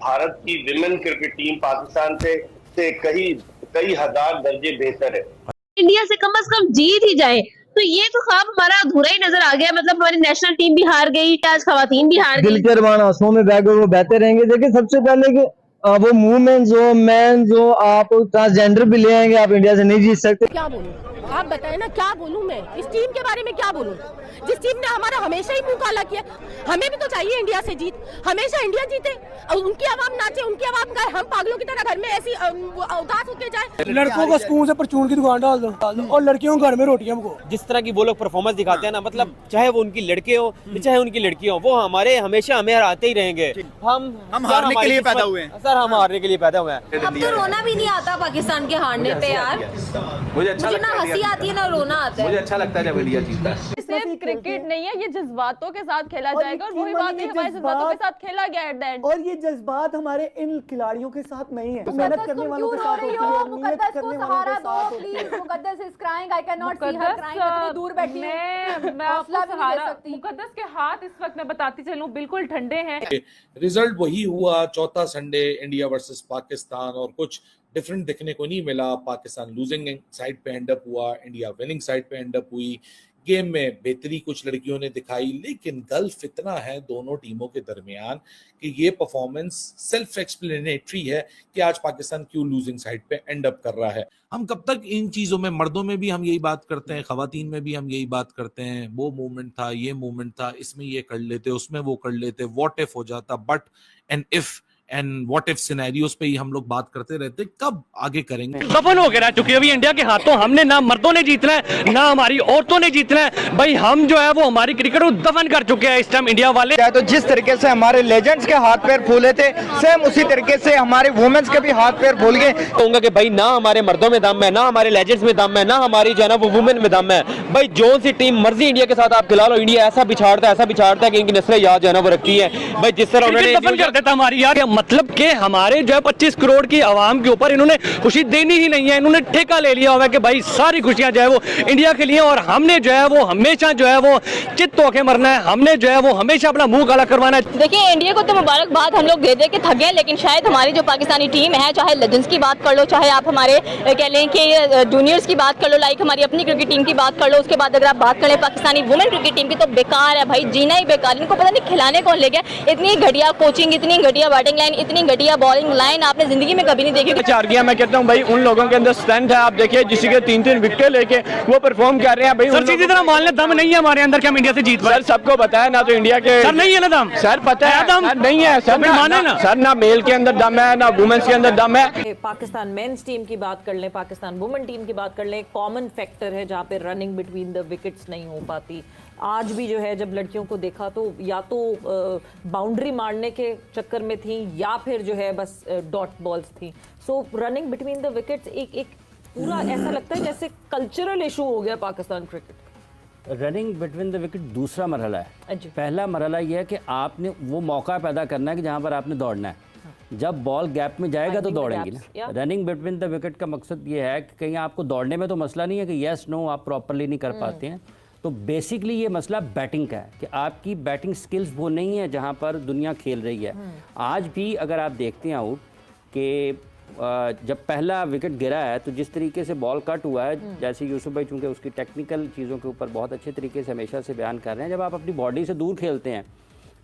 भारत की women cricket team Pakistan से कई हजार दर्जे बेहतर है। इंडिया से कम जीत ही जाए तो ये तो ख्वाब हमारा अधूरा ही नजर आ गया। मतलब हमारी नेशनल टीम भी हार गई, आज खवातीन भी हार गई। दिल के अरमान आंसुओं में बह गए वो बहते रहेंगे। देखिए सबसे पहले कि वो वुमेन्स हो, मेंस हो, आप ट्रांसजेंडर भी ले आएंगे, आप इंडिया से नहीं जीत सकते। क्या बोलूं, आप बताएं ना, क्या बोलूं मैं इस टीम के बारे में, क्या बोलूं? जिस टीम ने हमारा हमेशा ही मुंह काला किया, हमें भी तो चाहिए इंडिया से जीत, हमेशा इंडिया जीते, उनकी आवाम नाचे, उनकी आवाम गाए, हम पागलों की तरह घर में ऐसी उदास होके जाए। लड़कों को स्कूल से परचून की दुकान डाल दो और लड़कियों को घर में रोटियां पको। जिस तरह की वो लोग परफॉर्मेंस दिखाते हैं ना, मतलब चाहे वो उनकी लड़के हो चाहे उनकी लड़कियां हो, वो हमारे हमेशा हमें हराते ही रहेंगे। हम हारने के लिए पैदा हुए हैं सर, हम हारने के लिए पैदा हुए हैं। अब तो रोना भी नहीं आता पाकिस्तान के हारने पे यार। मुझे अच्छा लगता है, ना हंसी आती है ना रोना आता है। मुझे अच्छा लगता है जब इंडिया जीतता है। सिर्फ क्रिकेट नहीं है, ये जज्बातों के साथ खेला जाएगा और वही बात है हमारे जज्बातों के साथ खेला गया एट द एंड। और ये जज्बात हमारे इन खिलाड़ियों के साथ नहीं है, मेहनत करने वालों के साथ होती है, नियत करने वालों के साथ होती है। Muqaddas is crying, I can not see her crying, इतनी दूर बैठी है। मैं आपको सहारा, मुकद्दस के हाथ इस वक्त मैं बताती चलूं बिल्कुल ठंडे हैं। रिजल्ट वही हुआ, चौथा संडे इंडिया वर्सेस पाकिस्तान, और कुछ डिफरेंट देखने को नहीं मिला। पाकिस्तान लूजिंग साइड पे एंड अप हुआ, इंडिया विनिंग साइड पे एंड अप हुई। गेम में बेहतरी कुछ लड़कियों ने दिखाई, लेकिन गल्फ इतना है दोनों टीमों के दरमियान कि ये परफॉर्मेंस सेल्फ एक्सप्लेनेटरी है कि आज पाकिस्तान क्यों लूजिंग साइड पे एंड अप कर रहा है। हम कब तक इन चीजों में, मर्दों में भी हम यही बात करते हैं, खवातीन में भी हम यही बात करते हैं, वो मूवमेंट था, ये मूवमेंट था, इसमें ये कर लेते, उसमें वो कर लेते, व्हाट इफ हो जाता, but and if and what if scenarios पे ही हम लोग बात करते रहते। कब आगे करेंगे? दफन हो के रह चुकी है अभी इंडिया के हाथों। हमने ना मर्दों ने जीतना है ना हमारी औरतों ने जीतना है भाई। हम जो है वो हमारी क्रिकेट को दफन कर चुके हैं इस टाइम इंडिया वाले। तो जिस तरीके से हमारे लेजेंड्स के हाथ पैर फूले थे, सेम उसी तरीके से हमारे वुमेन्स के भी हाथ पैर फूल गए। कहूंगा कि भाई ना हमारे मर्दों में दम है, ना हमारे लेजेंड्स में दम है, ना हमारी जो है ना वो वुमेन में दम है। भाई जो सी टीम मर्जी इंडिया के साथ आप खिला लो, इंडिया ऐसा बिछाड़ता है कि इनकी नस्लें याद जो है ना वो रखती है। भाई जिस तरह उन्होंने दफन कर देता हमारी यार, मतलब के हमारे जो है 25 करोड़ की आवाम के ऊपर इन्होंने खुशी देनी ही नहीं है। इन्होंने ठेका ले लिया हुआ है कि भाई सारी खुशियां जो है वो इंडिया के लिए, और हमने जो है वो हमेशा जो है वो चित्त होके मरना है। हमने जो है वो हमेशा अपना मुंह काला करवाना है। देखिए इंडिया को तो मुबारकबाद हम लोग दे दे के थक गए, लेकिन शायद हमारी जो पाकिस्तानी टीम है, चाहे लेजेंड्स की बात कर लो, चाहे आप हमारे कह लें कि जूनियर्स की बात कर लो, लाइक हमारी अपनी क्रिकेट टीम की बात कर लो, उसके बाद अगर आप बात करें पाकिस्तानी वुमेन क्रिकेट टीम की, तो बेकार है भाई, जीना ही बेकार। इनको पता नहीं खिलाने कौन ले गया। इतनी घटिया कोचिंग, इतनी घटिया बैटिंग लाइन, इतनी घटिया बॉलिंग लाइन आपने जिंदगी में कभी नहीं देखी। चार गया मैं कहता हूँ भाई उन लोगों के अंदर स्ट्रेंथ है। आप देखिए जिसी के 3-3 विकेट लेके वो परफॉर्म कर रहे हैं भाई। सर सीधी तरह मान ले दम नहीं है हमारे अंदर कि हम इंडिया से जीत पाए। सर सबको बताया ना, तो इंडिया के सर नहीं है ना दम। सर पता है दम नहीं है सर, माने ना सर, ना मेल के अंदर दम है ना वुमेन्स के अंदर दम है। पाकिस्तान मेंस टीम की बात कर लें, पाकिस्तान वुमेन टीम की बात कर लें, कॉमन फैक्टर है जहाँ पे रनिंग बिटवीन द विकेट्स नहीं हो पाती। आज भी जो है जब लड़कियों को देखा तो या तो बाउंड्री मारने के चक्कर में थी या फिर जो है बस डॉट बॉल्स थी। सो रनिंग बिटवीन द विकेट्स एक पूरा ऐसा लगता है जैसे कल्चरल इशू हो गया Pakistan cricket. Running between the wicket दूसरा मरहला है। पहला मरहला ये है कि आपने वो मौका पैदा करना है कि जहाँ पर आपने दौड़ना है। जब बॉल गैप में जाएगा तो दौड़ेंगी ना। रनिंग बिटवीन द विकेट का मकसद ये है कि कहीं आपको दौड़ने में तो मसला नहीं है कि येस नो आप प्रॉपरली नहीं कर पाते हैं, तो बेसिकली ये मसला बैटिंग का है कि आपकी बैटिंग स्किल्स वो नहीं है जहाँ पर दुनिया खेल रही है। आज भी अगर आप देखते हैं आउट कि जब पहला विकेट गिरा है तो जिस तरीके से बॉल कट हुआ है, जैसे यूसुफ भाई चूँकि उसकी टेक्निकल चीज़ों के ऊपर बहुत अच्छे तरीके से हमेशा से बयान कर रहे हैं, जब आप अपनी बॉडी से दूर खेलते हैं,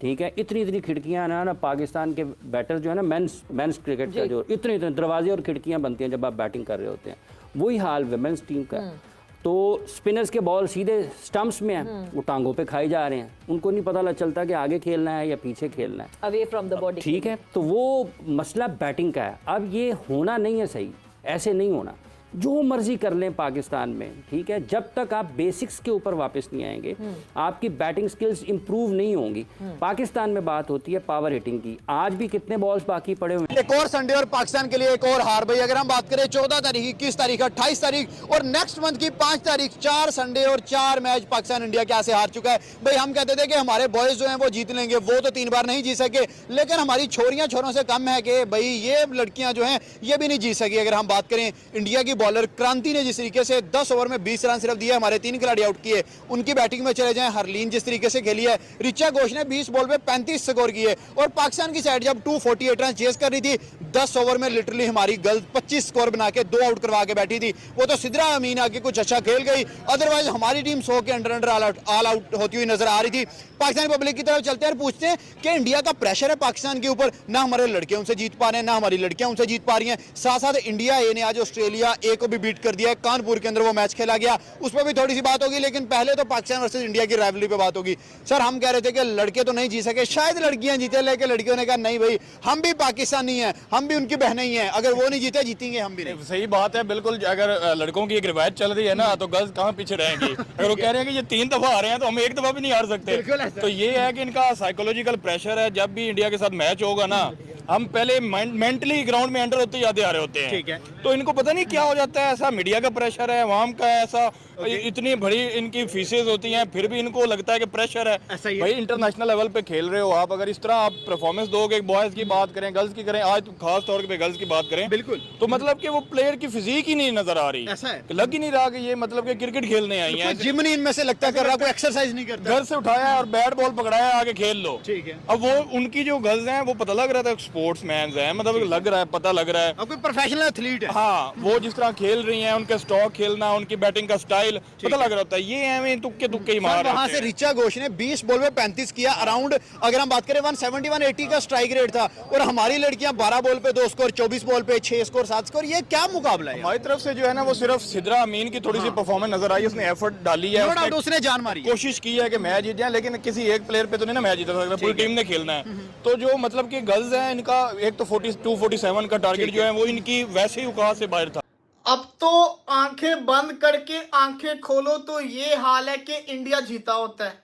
ठीक है, इतनी खिड़कियाँ ना पाकिस्तान के बैटर जो है ना मेंस क्रिकेट का जो इतने दरवाजे और खिड़कियाँ बनती हैं जब आप बैटिंग कर रहे होते हैं, वही हाल वुमेन्स टीम का है। तो स्पिनर्स के बॉल सीधे स्टंप्स में हैं, वो टांगों पे खाई जा रहे हैं, उनको नहीं पता चलता कि आगे खेलना है या पीछे खेलना है, अवे फ्रॉम द बॉडी। ठीक है, तो वो मसला बैटिंग का है। अब ये होना नहीं है सही, ऐसे नहीं होना। जो मर्जी कर लें पाकिस्तान में, ठीक है, जब तक आप बेसिक्स के ऊपर वापस नहीं आएंगे आपकी बैटिंग स्किल्स इंप्रूव नहीं होंगी। पाकिस्तान में बात होती है पावर हिटिंग की, आज भी कितने बॉल्स बाकी पड़े हुए हैं। एक और संडे और पाकिस्तान के लिए एक और हार। भाई अगर हम बात करें 14 तारीख, 21 तारीख, 28 तारीख और नेक्स्ट मंथ की 5 तारीख, 4 संडे और 4 मैच पाकिस्तान इंडिया के से हार चुका है। भाई हम कहते थे कि हमारे बॉयज जो हैं वो जीत लेंगे, वो तो 3 बार नहीं जीत सके, लेकिन हमारी छोरियां छोरों से कम है कि भाई ये लड़कियां जो हैं ये भी नहीं जीत सकी। अगर हम बात करें इंडिया की बॉलर क्रांति ने जिस तरीके से 10 ओवर में 20 रन सिर्फ दिए, हमारे 3 खिलाड़ी आउट किए, उनकी बैटिंग में चले जाएं, हरलीन जिस तरीके से खेली है, ऋचा घोष ने 20 बॉल पे 35 स्कोर किए, और पाकिस्तान की साइड जब 248 रन चेस कर रही थी, 10 ओवर में लिटरली हमारी गर्ल 25 स्कोर बना के 2 आउट करवा के बैठी थी। वो तो सिद्रा अमीन आके कुछ अच्छा खेल गई, अदरवाइज हमारी टीम 100 के अंडर ऑल आउट होती हुई नजर आ रही थी। पाकिस्तानी पब्लिक की तरफ चलते हैं और पूछते हैं कि इंडिया का प्रेशर है पाकिस्तान के ऊपर, ना हमारे लड़के उनसे जीत पा रहे हैं, ना हमारी लड़कियां उनसे जीत पा रही हैं। साथ साथ इंडिया ए ने आज ऑस्ट्रेलिया ए को भी बीट कर दिया है, कानपुर के अंदर वो मैच खेला गया, उस पर भी थोड़ी सी बात होगी, लेकिन पहले तो पाकिस्तान वर्सेस इंडिया की राइवलरी पे बात होगी। सर, हम कह रहे थे कि लड़के तो नहीं जीत सके, शायद लड़कियां जीते, लेकिन लड़कियों ने कहा नहीं भाई, हम भी पाकिस्तानी हैं, हम भी उनकी बहनें ही हैं, अगर वो नहीं जीते जीतेंगे हम भी नहीं। सही बात है, बिल्कुल। अगर लड़कों की एक रिवायत चल रही है ना, तो गर्ल्स कहाँ पीछे रहेंगी। अगर वो कह रहे हैं कि ये 3 दफा आ रहे हैं तो हम 1 दफा भी नहीं हार सकते। तो ये है कि इनका साइकोलॉजिकल प्रेशर है। जब भी इंडिया के साथ मैच होगा ना, हम पहले मेंटली ग्राउंड में एंटर होते याद आ रहे होते हैं, ठीक है, तो इनको पता नहीं क्या हो जाता है, ऐसा मीडिया का प्रेशर है, वहां का ऐसा, इतनी बड़ी इनकी फीसेज होती हैं, फिर भी इनको लगता है कि प्रेशर है। भाई इंटरनेशनल लेवल पे खेल रहे हो आप, अगर इस तरह आप परफॉर्मेंस दोगे, बॉयज की बात करें, गर्ल्स की करें, आज खास तौर पे गर्ल्स की बात करें, बिल्कुल, तो मतलब कि वो प्लेयर की फिजिक ही नहीं नजर आ रही, ऐसा है, लग ही नहीं रहा कि ये मतलब कि क्रिकेट खेलने आई है। जिम नहीं इनमें से लगता कर रहा, कोई एक्सरसाइज नहीं करता, घर से उठाया और बैट बॉल पकड़ाया, आगे खेल लो, ठीक है। अब वो उनकी जो गर्ल्स हैं वो पता लग रहा था स्पोर्ट्समैन है, मतलब लग रहा है, पता लग रहा है, अब कोई प्रोफेशनल एथलीट है। हाँ, वो जिस तरह खेल रही हैं, उनके स्टॉक खेलना, उनकी बैटिंग का स्टाइल पता लग रहा होता है। ये एवं तुक्के ही मार, वहां से ऋचा घोष ने 20 बॉल में 35 किया, अराउंड अगर हम बात करें 170-180 का स्ट्राइक रेट था, और हमारी लड़कियां 12 बॉल पे 2 स्कोर, 24 बॉल पे 6 स्कोर 7 स्कोर। ये क्या मुकाबला है? हमारी तरफ से जो है ना, वो सिर्फ सिद्रा अमीन की थोड़ी सी परफॉर्मेंस नजर आई, उसने एफर्ट डाली है, उसने जान मारी, कोशिश की है कि मैच जीत जाए, लेकिन किसी एक प्लेयर पे तो नहीं ना मैच जीता सकता, पूरी टीम ने खेलना है। तो जो मतलब कि गर्ल्स हैं, इनका एक तो 42-47 का टारगेट जो है वो इनकी वैसे ही औकात से बाहर था। अब तो आंखें बंद करके आंखें खोलो तो ये हाल है कि इंडिया जीता होता है।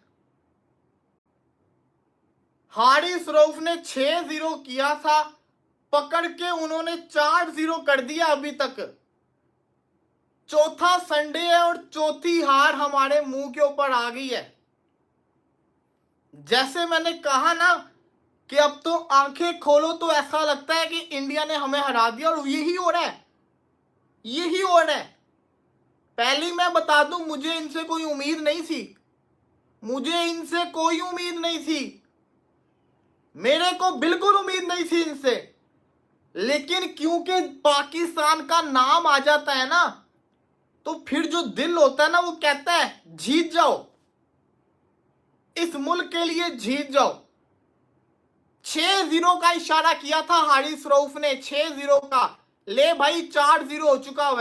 हारिस रऊफ ने 6-0 किया था, पकड़ के उन्होंने 4-0 कर दिया अभी तक। चौथा संडे है और चौथी हार हमारे मुंह के ऊपर आ गई है। जैसे मैंने कहा ना कि अब तो आंखें खोलो तो ऐसा लगता है कि इंडिया ने हमें हरा दिया, और यही हो रहा है, यही हो रहा है। पहली मैं बता दूं, मुझे इनसे कोई उम्मीद नहीं थी, मुझे इनसे कोई उम्मीद नहीं थी, मेरे को बिल्कुल उम्मीद नहीं थी इनसे, लेकिन क्योंकि पाकिस्तान का नाम आ जाता है ना, तो फिर जो दिल होता है ना, वो कहता है जीत जाओ, इस मुल्क के लिए जीत जाओ। 6-0 का इशारा किया था हारिस रऊफ ने, 6-0 का, ले भाई 4-0 हो चुका हुआ है।